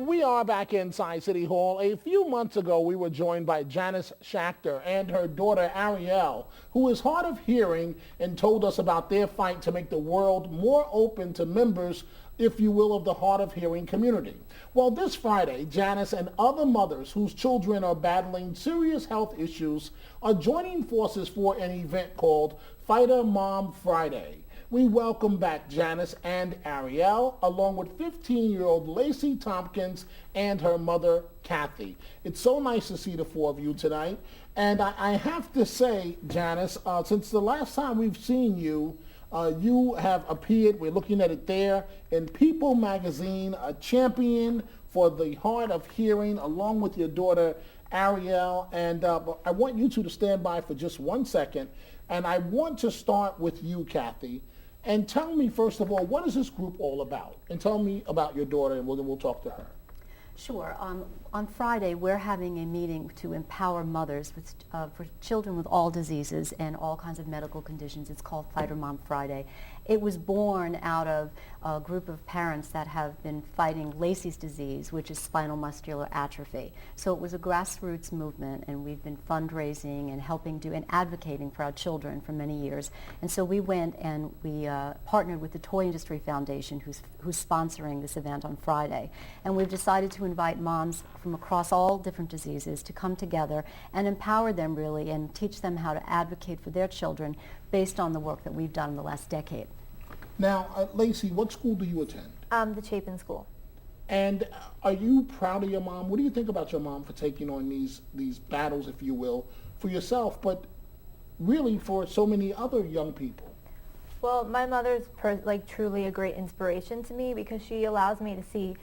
We are back inside City Hall. A few months ago, we were joined by Janice Schachter and her daughter Ariel, who is hard of hearing, and told us about their fight to make the world more open to members, if you will, of the hard of hearing community. Well, this Friday, Janice and other mothers whose children are battling serious health issues are joining forces for an event called Fighter Mom Friday. We welcome back Janice and Ariel, along with 15-year-old Lacey Tompkins and her mother, Kathy. It's so nice to see the four of you tonight. And I have to say, Janice, since the last time we've seen you, you have appeared, we're looking at it there, in People magazine, a champion for the hard of hearing, along with your daughter, Ariel. And I want you two to stand by for just 1 second. And I want to start with you, Kathy. And tell me, first of all, what is this group all about? And tell me about your daughter, and we'll talk to her. Sure. On Friday, we're having a meeting to empower mothers with, for children with all diseases and all kinds of medical conditions. It's called Fighter Mom Friday. It was born out of a group of parents that have been fighting Lacey's disease, which is spinal muscular atrophy. So it was a grassroots movement, and we've been fundraising and helping do and advocating for our children for many years. And so we went and we partnered with the Toy Industry Foundation, who's sponsoring this event on Friday. And we've decided to invite moms from across all different diseases to come together and empower them really and teach them how to advocate for their children based on the work that we've done in the last decade. Now, Lacey, what school do you attend? The Chapin School. And are you proud of your mom? What do you think about your mom for taking on these battles, if you will, for yourself, but really for so many other young people? Well, my mother's truly a great inspiration to me because she allows me to see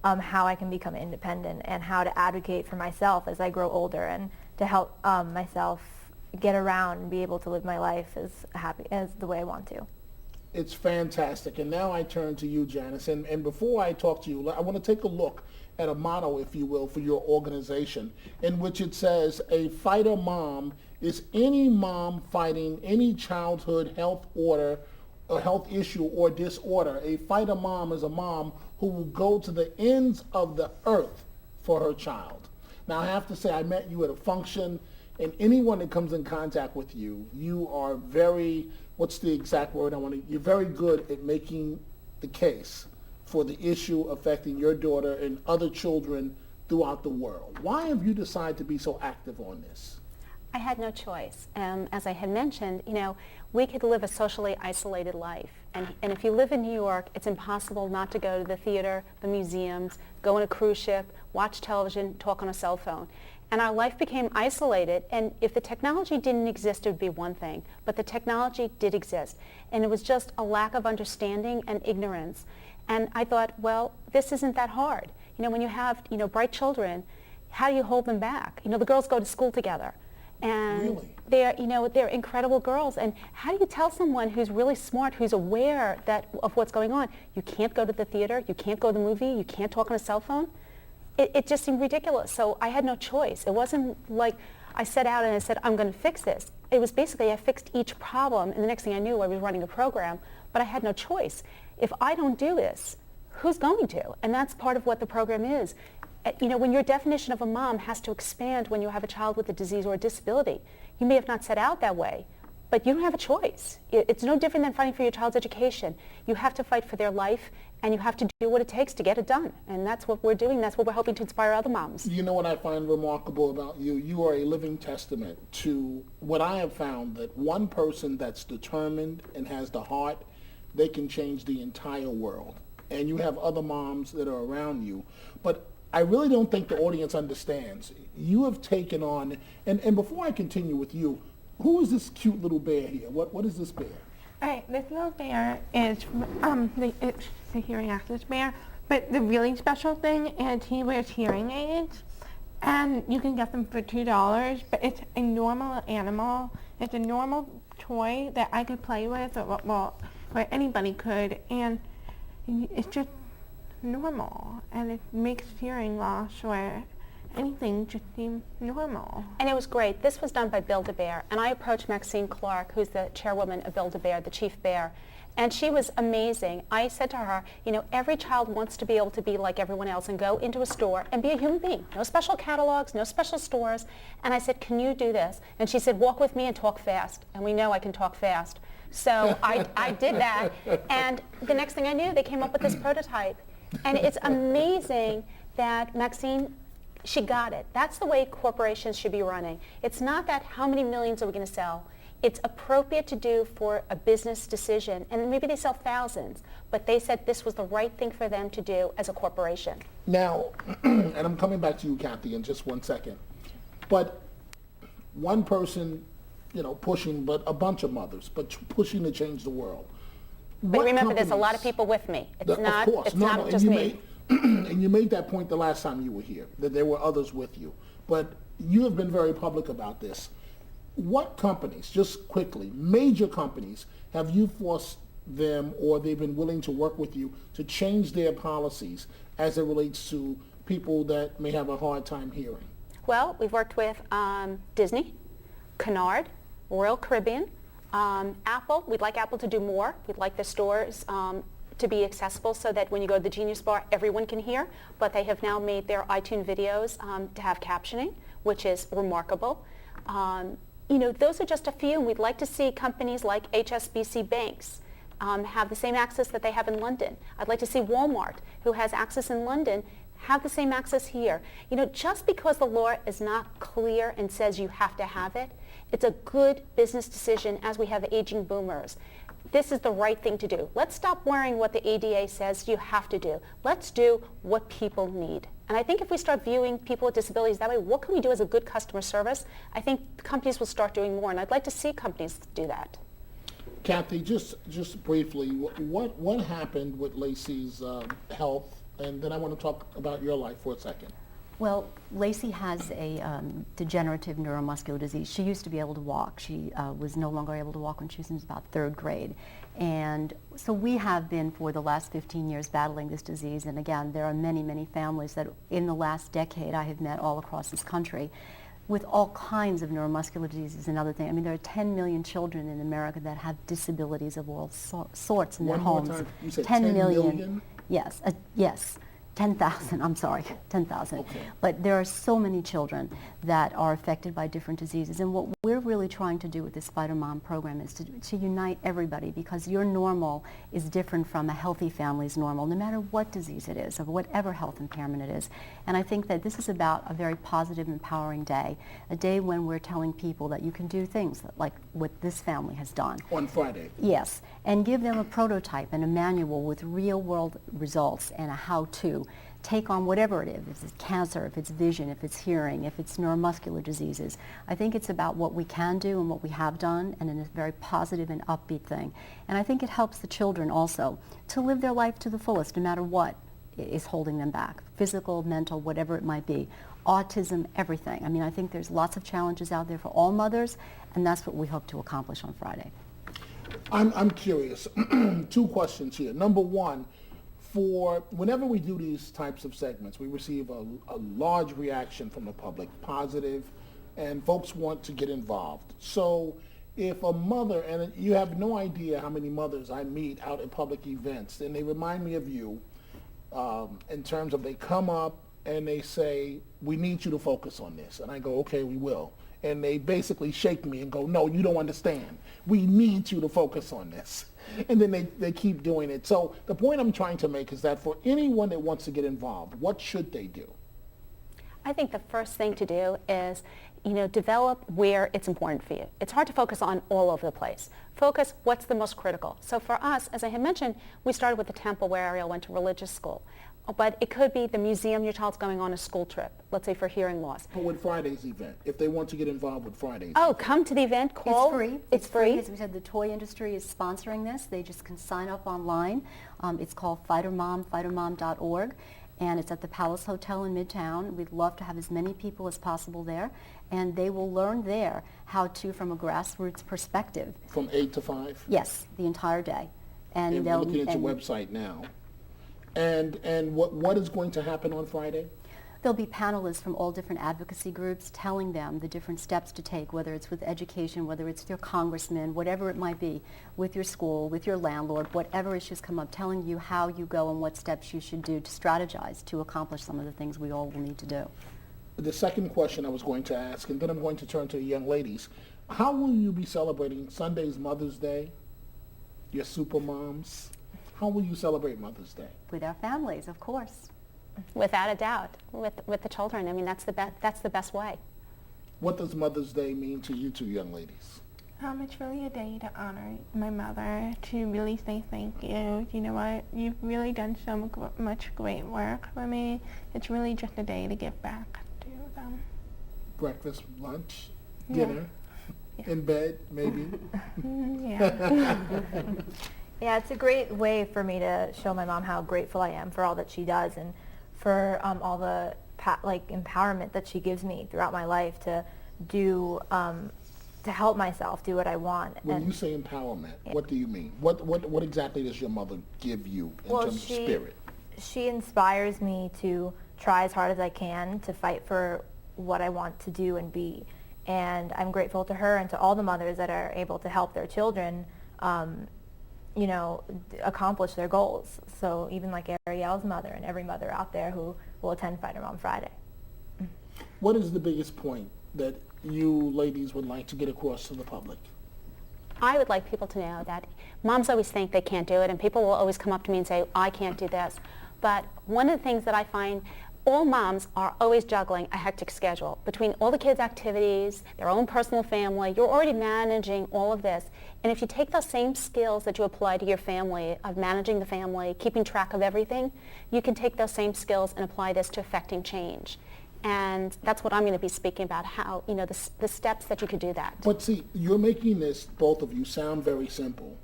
how I can become independent and how to advocate for myself as I grow older and to help myself get around and be able to live my life as happy as the way I want to. It's fantastic. And now I turn to you, Janice. And before I talk to you, I want to take a look at a motto, if you will, for your organization, in which it says, a fighter mom is any mom fighting any childhood health order, a health issue or disorder. A fighter mom is a mom who will go to the ends of the earth for her child. Now, I have to say, I met you at a function, and anyone that comes in contact with you, you are very, what's the exact word I want to, you're very good at making the case for the issue affecting your daughter and other children throughout the world. Why have you decided to be so active on this? I had no choice. As I had mentioned, we could live a socially isolated life. And if you live in New York, it's impossible not to go to the theater, the museums, go on a cruise ship, watch television, talk on a cell phone. And our life became isolated, and if the technology didn't exist, it would be one thing. But the technology did exist, and it was just a lack of understanding and ignorance. And I thought, well, this isn't that hard. When you have, bright children, how do you hold them back? The girls go to school together. And really? they're incredible girls. And how do you tell someone who's really smart, who's aware of what's going on? You can't go to the theater, you can't go to the movie, you can't talk on a cell phone? It just seemed ridiculous. So I had no choice. It wasn't like I set out and I said, I'm going to fix this. It was basically I fixed each problem, and the next thing I knew, I was running a program, but I had no choice. If I don't do this, who's going to? And that's part of what the program is. When your definition of a mom has to expand when you have a child with a disease or a disability, you may have not set out that way, but you don't have a choice. It's no different than fighting for your child's education. You have to fight for their life, and you have to do what it takes to get it done. And that's what we're doing. That's what we're hoping to inspire other moms. You know what I find remarkable about you? You are a living testament to what I have found, that one person that's determined and has the heart, they can change the entire world. And you have other moms that are around you. But I really don't think the audience understands. You have taken on, and before I continue with you, who is this cute little bear here? What is this bear? All right, this little bear is it's the hearing access bear, but the really special thing is he wears hearing aids, and you can get them for $2, but it's a normal animal. It's a normal toy that I could play with, or anybody could, and it's just normal, and it makes hearing loss or anything just seemed normal. And it was great. This was done by Build-A-Bear, and I approached Maxine Clark, who's the chairwoman of Build-A-Bear, the chief bear, and she was amazing. I said to her, you know, every child wants to be able to be like everyone else and go into a store and be a human being. No special catalogs, no special stores. And I said, can you do this? And she said, walk with me and talk fast. And we know I can talk fast. So I did that. And the next thing I knew, they came up with this prototype. And it's amazing that Maxine, she got it. That's the way corporations should be running. It's not that how many millions are we going to sell. It's appropriate to do for a business decision, and maybe they sell thousands, but they said this was the right thing for them to do as a corporation. Now, and I'm coming back to you, Kathy, in just 1 second, but one person, you know, pushing, but a bunch of mothers, but pushing to change the world. But remember, there's a lot of people with me. It's not, of course. it's not just me. And you made that point the last time you were here, that there were others with you. But you have been very public about this. What companies, just quickly, major companies, have you forced them or they've been willing to work with you to change their policies as it relates to people that may have a hard time hearing? Well, we've worked with Disney, Kennard, Royal Caribbean, Apple. We'd like Apple to do more. We'd like the stores to be accessible so that when you go to the Genius Bar, everyone can hear. But they have now made their iTunes videos to have captioning, which is remarkable. You know, those are just a few. We'd like to see companies like HSBC banks have the same access that they have in London. I'd like to see Walmart, who has access in London, have the same access here. You know, just because the law is not clear and says you have to have it, it's a good business decision as we have aging boomers. This is the right thing to do. Let's stop worrying what the ADA says you have to do. Let's do what people need. And I think if we start viewing people with disabilities that way, what can we do as a good customer service? I think companies will start doing more, and I'd like to see companies do that. Kathy, just briefly, what happened with Lacey's health? And then I want to talk about your life for a second. Well, Lacey has a degenerative neuromuscular disease. She used to be able to walk. She was no longer able to walk when she was in about 3rd grade. And so we have been, for the last 15 years, battling this disease. And again, there are many, many families that in the last decade I have met all across this country with all kinds of neuromuscular diseases and other things. I mean, there are 10 million children in America that have disabilities of all sorts in their homes. One more time. You said 10 million. million? Yes, yes. 10,000, I'm sorry, 10,000. Okay. But there are so many children that are affected by different diseases. And what we're really trying to do with this Spider Mom program is to unite everybody, because your normal is different from a healthy family's normal, no matter what disease it is or whatever health impairment it is. And I think that this is about a very positive, empowering day, a day when we're telling people that you can do things like what this family has done. On Friday. Yes, and give them a prototype and a manual with real-world results and a how-to. Take on whatever it is, if it's cancer, if it's vision, if it's hearing, if it's neuromuscular diseases. I think it's about what we can do and what we have done, and in a very positive and upbeat thing. And I think it helps the children also to live their life to the fullest, no matter what is holding them back, physical, mental, whatever it might be. Autism, everything. I mean, I think there's lots of challenges out there for all mothers, and that's what we hope to accomplish on Friday. I'm curious. 2 questions here. Number one, for whenever we do these types of segments, we receive a large reaction from the public, positive, and folks want to get involved. So if a mother, and you have no idea how many mothers I meet out at public events, and they remind me of you in terms of they come up and they say, we need you to focus on this. And I go, okay, we will. And they basically shake me and go, no, you don't understand. We need you to focus on this. And then they keep doing it. So the point I'm trying to make is that for anyone that wants to get involved, what should they do? I think the first thing to do is, develop where it's important for you. It's hard to focus on all over the place. Focus what's the most critical. So for us, as I had mentioned, we started with the temple where Ariel went to religious school. But it could be the museum your child's going on a school trip, let's say for hearing loss. But with Friday's event, if they want to get involved with Friday's event. Come to the event, call. It's free. It's free. As we said, the toy industry is sponsoring this. They just can sign up online. It's called fightermom.org, and it's at the Palace Hotel in Midtown. We'd love to have as many people as possible there, and they will learn there how to, from a grassroots perspective. From 8 to 5? Yes, the entire day. And we're looking at your website now. And what is going to happen on Friday? There'll be panelists from all different advocacy groups telling them the different steps to take, whether it's with education, whether it's your congressman, whatever it might be, with your school, with your landlord, whatever issues come up, telling you how you go and what steps you should do to strategize to accomplish some of the things we all will need to do. The second question I was going to ask, and then I'm going to turn to the young ladies. How will you be celebrating Sunday's Mother's Day? Your super moms? How will you celebrate Mother's Day? With our families, of course. Without a doubt, with the children. I mean, that's the best way. What does Mother's Day mean to you two young ladies? It's really a day to honor my mother, to really say thank you. You know what? You've really done so much great work for me. It's really just a day to give back to them. Breakfast, lunch, Yeah. dinner, in bed, maybe? Yeah. Yeah, it's a great way for me to show my mom how grateful I am for all that she does and for all the empowerment that she gives me throughout my life to do to help myself do what I want. When you say empowerment, what do you mean? What exactly does your mother give you in terms of spirit? She inspires me to try as hard as I can to fight for what I want to do and be. And I'm grateful to her and to all the mothers that are able to help their children accomplish their goals. So even like Ariel's mother and every mother out there who will attend Fighter Mom Friday. What is the biggest point that you ladies would like to get across to the public? I would like people to know that moms always think they can't do it, and people will always come up to me and say, I can't do this. But one of the things that I find, all moms are always juggling a hectic schedule. Between all the kids' activities, their own personal family, you're already managing all of this. And if you take those same skills that you apply to your family, of managing the family, keeping track of everything, you can take those same skills and apply this to affecting change. And that's what I'm going to be speaking about, how, the steps that you could do that. But see, you're making this, both of you, sound very simple.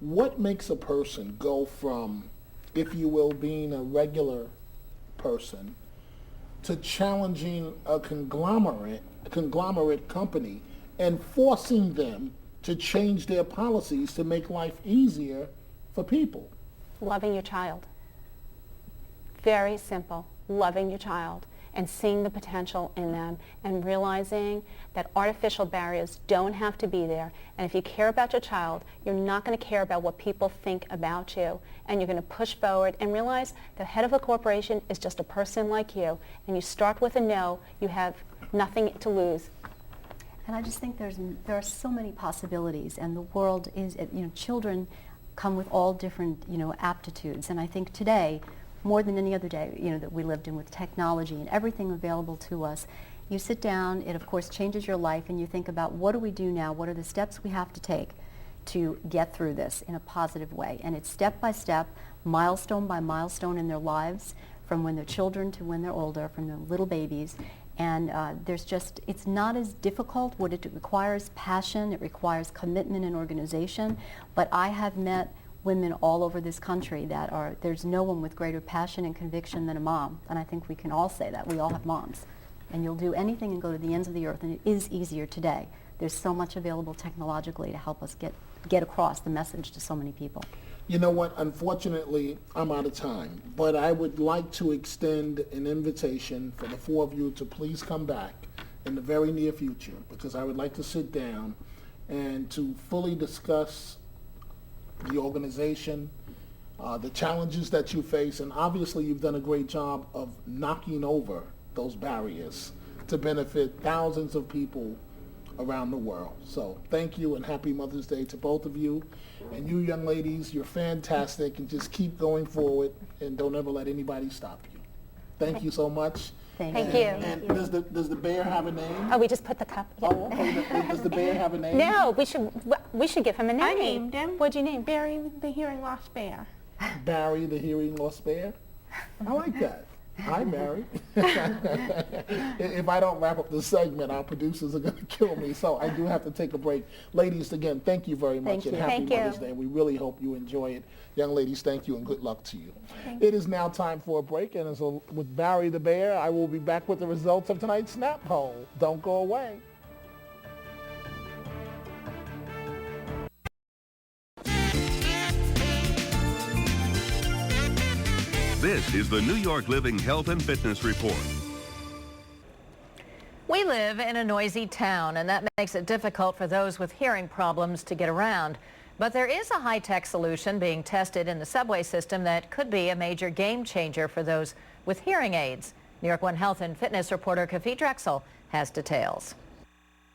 What makes a person go from, if you will, being a regular person to challenging a conglomerate company and forcing them to change their policies to make life easier for people? Loving your child. Very simple. Loving your child and seeing the potential in them and realizing that artificial barriers don't have to be there. And if you care about your child, you're not going to care about what people think about you. And you're going to push forward and realize the head of a corporation is just a person like you. And you start with a no, you have nothing to lose. And I just think there are so many possibilities, and the world is, children come with all different, aptitudes. And I think today, more than any other day, that we lived in with technology and everything available to us, you sit down, it of course changes your life, and you think about, what do we do now? What are the steps we have to take to get through this in a positive way? And it's step by step, milestone by milestone in their lives, from when they're children to when they're older, from the little babies. And it's not as difficult. What it requires passion, it requires commitment and organization. But I have met women all over this country there's no one with greater passion and conviction than a mom. And I think we can all say that. We all have moms. And you'll do anything and go to the ends of the earth, and it is easier today. There's so much available technologically to help us get across the message to so many people. You know what? Unfortunately, I'm out of time. But I would like to extend an invitation for the four of you to please come back in the very near future, because I would like to sit down and to fully discuss the organization, the challenges that you face, and obviously you've done a great job of knocking over those barriers to benefit thousands of people around the world. So thank you, and happy Mother's Day to both of you. And you young ladies, you're fantastic, and just keep going forward and don't ever let anybody stop you. Thank you so much. Thank you. And does the bear have a name? Oh, we just put the cup. Yeah. Oh, okay. Does the bear have a name? No, we should give him a name. I named him. What'd you name? Barry the hearing loss bear. Barry the hearing loss bear? I like that. Hi, Barry. If I don't wrap up the segment, our producers are going to kill me, so I do have to take a break. Ladies, again, thank you very much, Thank you. and happy Thank you. Mother's Day. We really hope you enjoy it. Young ladies, thank you, and good luck to you. It is now time for a break, and with Barry the Bear, I will be back with the results of tonight's Snap Poll. Don't go away. This is the New York Living Health and Fitness Report. We live in a noisy town, and that makes it difficult for those with hearing problems to get around. But there is a high-tech solution being tested in the subway system that could be a major game changer for those with hearing aids. New York 1 Health and Fitness reporter Kafi Drexel has details.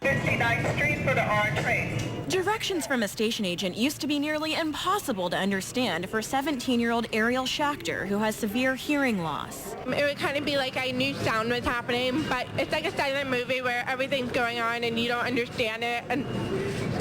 59th Street for the orange race. Directions from a station agent used to be nearly impossible to understand for 17-year-old Ariel Schachter, who has severe hearing loss. It would kind of be like I knew sound was happening, but it's like a silent movie where everything's going on and you don't understand it, and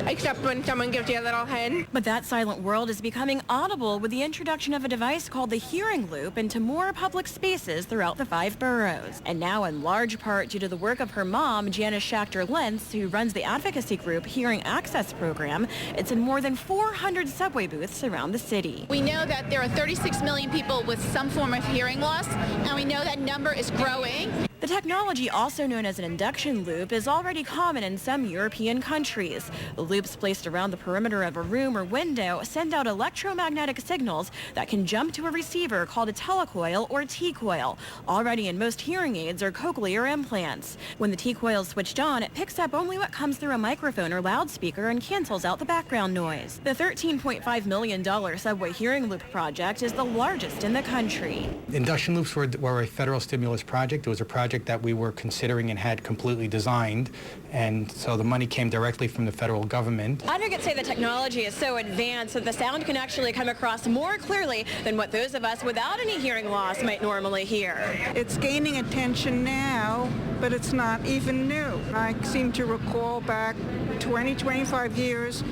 except when someone gives you a little hint. But that silent world is becoming audible with the introduction of a device called the Hearing Loop into more public spaces throughout the 5 boroughs. And now in large part due to the work of her mom, Janice Schachter-Lentz, who runs the advocacy group Hearing Access Program, it's in more than 400 subway booths around the city. We know that there are 36 million people with some form of hearing loss, and we know that number is growing. The technology, also known as an induction loop, is already common in some European countries. The loops placed around the perimeter of a room or window send out electromagnetic signals that can jump to a receiver called a telecoil or T-coil. Already in most hearing aids or cochlear implants. When the T-coil is switched on, it picks up only what comes through a microphone or loudspeaker and cancels out the background noise. The $13.5 million subway hearing loop project is the largest in the country. Induction loops were a federal stimulus project. It was a project that we were considering and had completely designed, and so the money came directly from the federal government. Advocates say the technology is so advanced that the sound can actually come across more clearly than what those of us without any hearing loss might normally hear. It's gaining attention now, but it's not even new. I seem to recall back 25 years,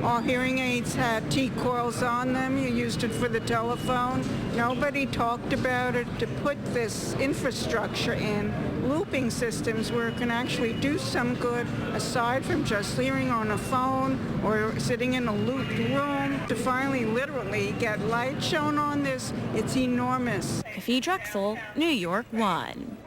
all hearing aids had T-coils on them. You used it for the telephone. Nobody talked about it. To put this infrastructure in, looping systems where it can actually do some good aside from just hearing on a phone or sitting in a looped room, to finally literally get light shown on this, it's enormous. Kafi Drexel, New York 1.